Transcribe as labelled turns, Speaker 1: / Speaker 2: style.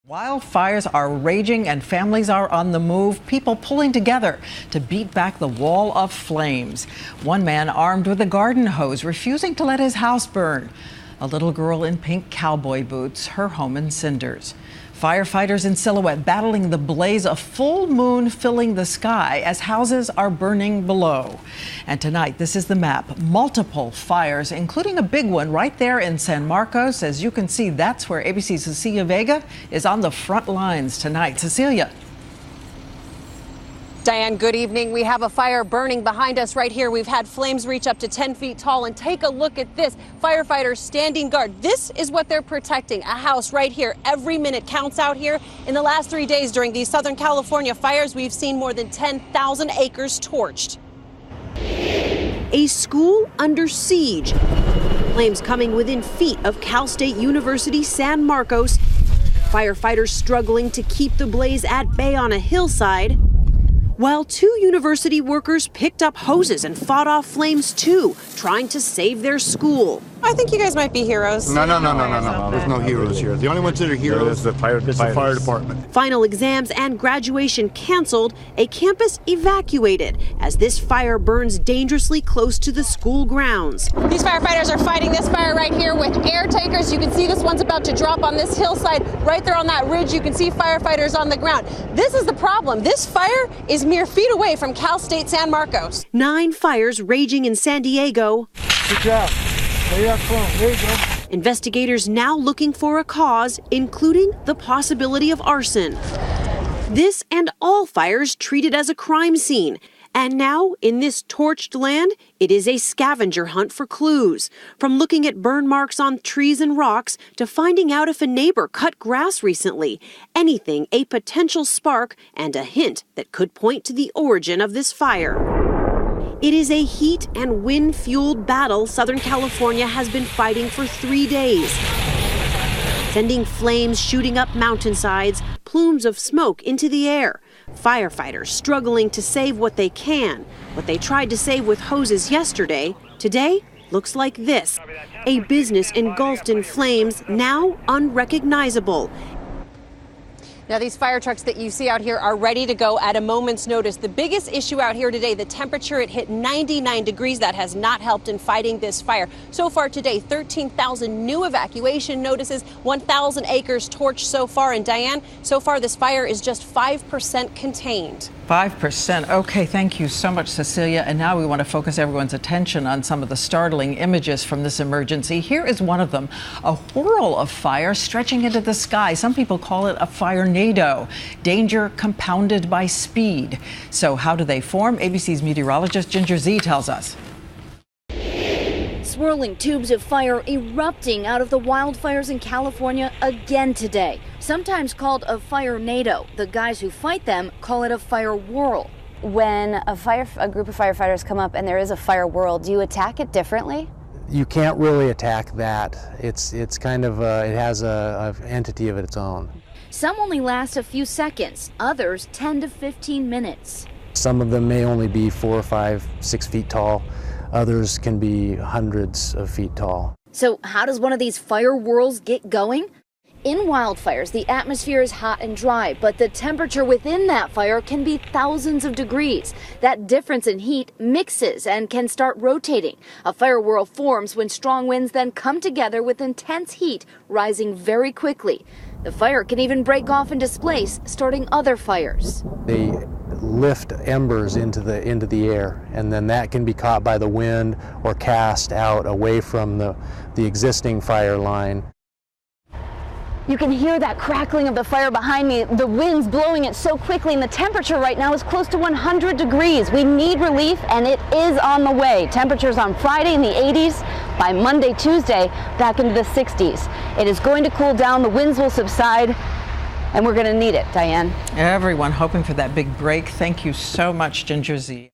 Speaker 1: Wildfires are raging and families are on the move, people pulling together to beat back the wall of flames. One man armed with a garden hose refusing to let his house burn. A little girl in pink cowboy boots, her home in cinders. Firefighters in silhouette battling the blaze, a full moon filling the sky as houses are burning below. And tonight, this is the map. Multiple fires, including a big one right there in San Marcos. As you can see, that's where ABC's Cecilia Vega is on the front lines tonight. Cecilia.
Speaker 2: Diane, good evening. We have a fire burning behind us right here. We've had flames reach up to 10 feet tall. And take a look at this. Firefighters standing guard. This is what they're protecting. A house right here. Every minute counts out here. In the last 3 days during these Southern California fires, we've seen more than 10,000 acres torched.
Speaker 3: A school under siege. Flames coming within feet of Cal State University San Marcos. Firefighters struggling to keep the blaze at bay on a hillside, while two university workers picked up hoses and fought off flames too, trying to save their school.
Speaker 2: I think you guys might be heroes.
Speaker 4: No. There's no heroes here. The only ones that are heroes is the fire department.
Speaker 3: Final exams and graduation canceled, a campus evacuated as this fire burns dangerously close to the school grounds.
Speaker 2: These firefighters are fighting this fire right here with air takers. You can see this one's about to drop on this hillside. Right there on that ridge, you can see firefighters on the ground. This is the problem. This fire is mere feet away from Cal State San Marcos.
Speaker 3: 9 fires raging in San Diego.
Speaker 5: Good job. There you go.
Speaker 3: Investigators now looking for a cause, including the possibility of arson. This and all fires treated as a crime scene. And now, in this torched land, it is a scavenger hunt for clues. From looking at burn marks on trees and rocks to finding out if a neighbor cut grass recently. Anything a potential spark and a hint that could point to the origin of this fire. It is a heat and wind-fueled battle Southern California has been fighting for 3 days, sending flames shooting up mountainsides, plumes of smoke into the air. Firefighters struggling to save what they can. What they tried to save with hoses yesterday, today looks like this. A business engulfed in flames, now unrecognizable.
Speaker 2: Now, these fire trucks that you see out here are ready to go at a moment's notice. The biggest issue out here today, the temperature, it hit 99 degrees. That has not helped in fighting this fire. So far today, 13,000 new evacuation notices, 1,000 acres torched so far. And Diane, so far this fire is just 5% contained.
Speaker 1: 5%. Okay, thank you so much, Cecilia. And now we want to focus everyone's attention on some of the startling images from this emergency. Here is one of them, a whirl of fire stretching into the sky. Some people call it a Firenado, danger compounded by speed. So how do they form? ABC's meteorologist Ginger Z tells us.
Speaker 6: Swirling tubes of fire erupting out of the wildfires in California again today. Sometimes called a firenado. The guys who fight them call it a fire whirl.
Speaker 7: When a group of firefighters come up and there is a fire whirl, do you attack it differently?
Speaker 8: You can't really attack that. It's kind of it has a entity of its own.
Speaker 6: Some only last a few seconds, others 10 to 15 minutes.
Speaker 8: Some of them may only be 4 or 5, 6 feet tall. Others can be hundreds of feet tall.
Speaker 6: So how does one of these fire whirls get going? In wildfires, the atmosphere is hot and dry, but the temperature within that fire can be thousands of degrees. That difference in heat mixes and can start rotating. A fire whirl forms when strong winds then come together with intense heat rising very quickly. The fire can even break off and displace, starting other fires.
Speaker 8: They lift embers into the air, and then that can be caught by the wind or cast out away from the existing fire line.
Speaker 7: You can hear that crackling of the fire behind me. The wind's blowing it so quickly, and the temperature right now is close to 100 degrees. We need relief, and it is on the way. Temperatures on Friday in the 80s. By Monday, Tuesday, back into the 60s. It is going to cool down. The winds will subside, and we're going to need it, Diane.
Speaker 1: Everyone hoping for that big break. Thank you so much, Ginger Z.